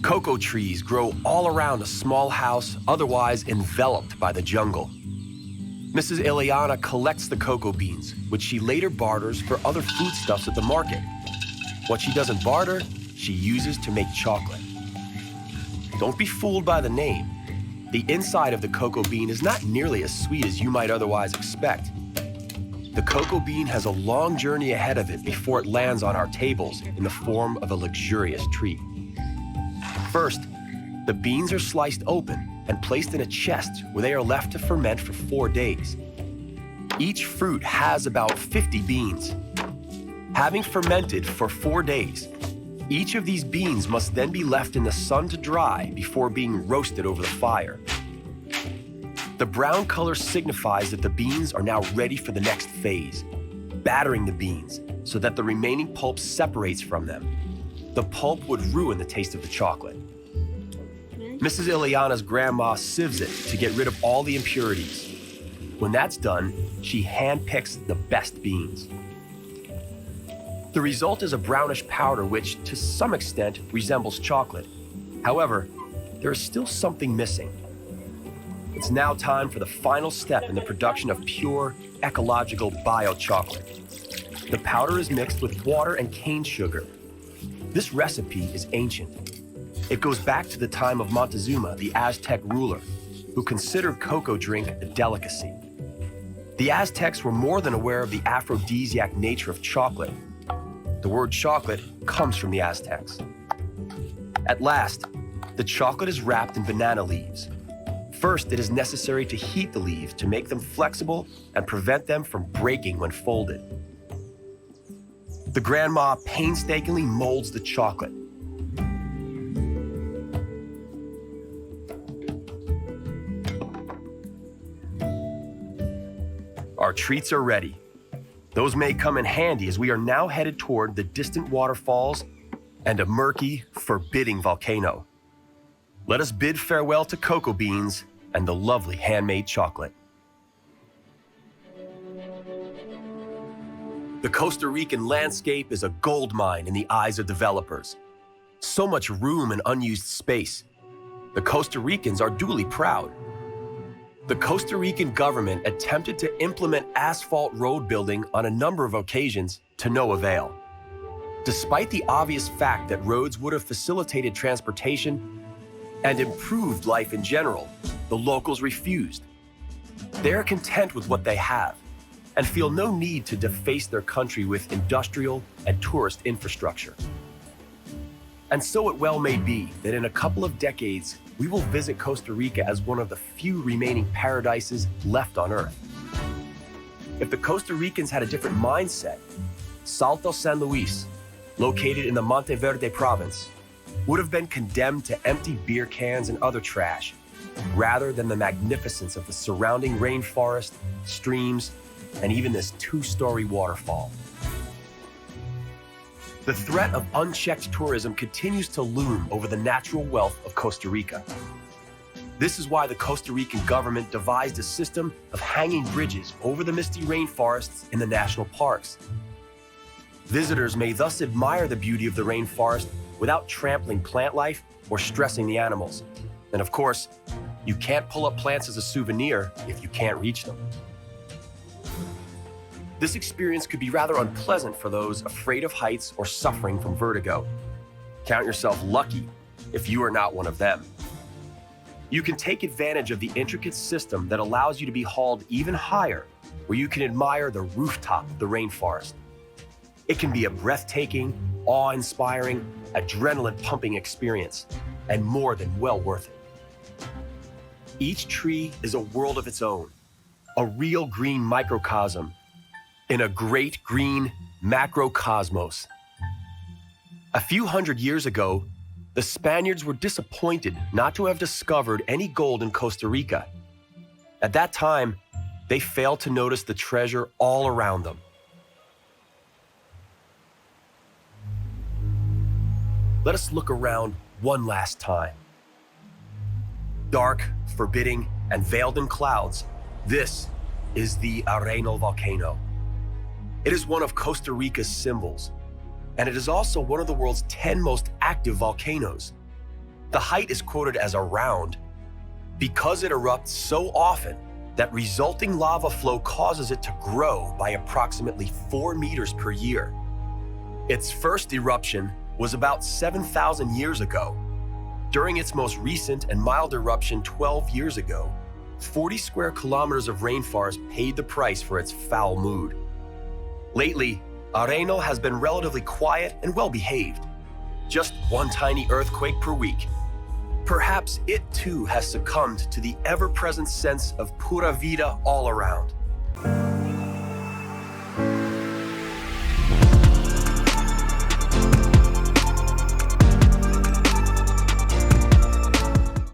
Cocoa trees grow all around a small house, otherwise enveloped by the jungle. Mrs. Ileana collects the cocoa beans, which she later barters for other foodstuffs at the market. What she doesn't barter, she uses to make chocolate. Don't be fooled by the name. The inside of the cocoa bean is not nearly as sweet as you might otherwise expect. The cocoa bean has a long journey ahead of it before it lands on our tables in the form of a luxurious treat. First, the beans are sliced open and placed in a chest where they are left to ferment for 4 days. Each fruit has about 50 beans. Having fermented for 4 days, each of these beans must then be left in the sun to dry before being roasted over the fire. The brown color signifies that the beans are now ready for the next phase, battering the beans so that the remaining pulp separates from them. The pulp would ruin the taste of the chocolate. Mrs. Ileana's grandma sieves it to get rid of all the impurities. When that's done, she handpicks the best beans. The result is a brownish powder which, to some extent, resembles chocolate. However, there is still something missing. It's now time for the final step in the production of pure, ecological bio-chocolate. The powder is mixed with water and cane sugar. This recipe is ancient. It goes back to the time of Montezuma, the Aztec ruler, who considered cocoa drink a delicacy. The Aztecs were more than aware of the aphrodisiac nature of chocolate. The word chocolate comes from the Aztecs. At last, the chocolate is wrapped in banana leaves. First, it is necessary to heat the leaves to make them flexible and prevent them from breaking when folded. The grandma painstakingly molds the chocolate. Our treats are ready. Those may come in handy as we are now headed toward the distant waterfalls and a murky, forbidding volcano. Let us bid farewell to cocoa beans and the lovely handmade chocolate. The Costa Rican landscape is a gold mine in the eyes of developers. So much room and unused space. The Costa Ricans are duly proud. The Costa Rican government attempted to implement asphalt road building on a number of occasions to no avail. Despite the obvious fact that roads would have facilitated transportation and improved life in general, the locals refused. They are content with what they have and feel no need to deface their country with industrial and tourist infrastructure. And so it well may be that in a couple of decades, we will visit Costa Rica as one of the few remaining paradises left on Earth. If the Costa Ricans had a different mindset, Salto San Luis, located in the Monteverde province, would have been condemned to empty beer cans and other trash, rather than the magnificence of the surrounding rainforest, streams, and even this 2-story waterfall. The threat of unchecked tourism continues to loom over the natural wealth of Costa Rica. This is why the Costa Rican government devised a system of hanging bridges over the misty rainforests in the national parks. Visitors may thus admire the beauty of the rainforest without trampling plant life or stressing the animals. And of course, you can't pull up plants as a souvenir if you can't reach them. This experience could be rather unpleasant for those afraid of heights or suffering from vertigo. Count yourself lucky if you are not one of them. You can take advantage of the intricate system that allows you to be hauled even higher, where you can admire the rooftop of the rainforest. It can be a breathtaking, awe-inspiring, adrenaline-pumping experience, and more than well worth it. Each tree is a world of its own, a real green microcosm in a great green macrocosmos. A few hundred years ago, the Spaniards were disappointed not to have discovered any gold in Costa Rica. At that time, they failed to notice the treasure all around them. Let us look around one last time. Dark, forbidding, and veiled in clouds, this is the Arenal volcano. It is one of Costa Rica's symbols, and it is also one of the world's 10 most active volcanoes. The height is quoted as around because it erupts so often that resulting lava flow causes it to grow by approximately 4 meters per year. Its first eruption was about 7,000 years ago. During its most recent and mild eruption 12 years ago, 40 square kilometers of rainforest paid the price for its foul mood. Lately, Arenal has been relatively quiet and well-behaved. Just one tiny earthquake per week. Perhaps it too has succumbed to the ever-present sense of pura vida all around.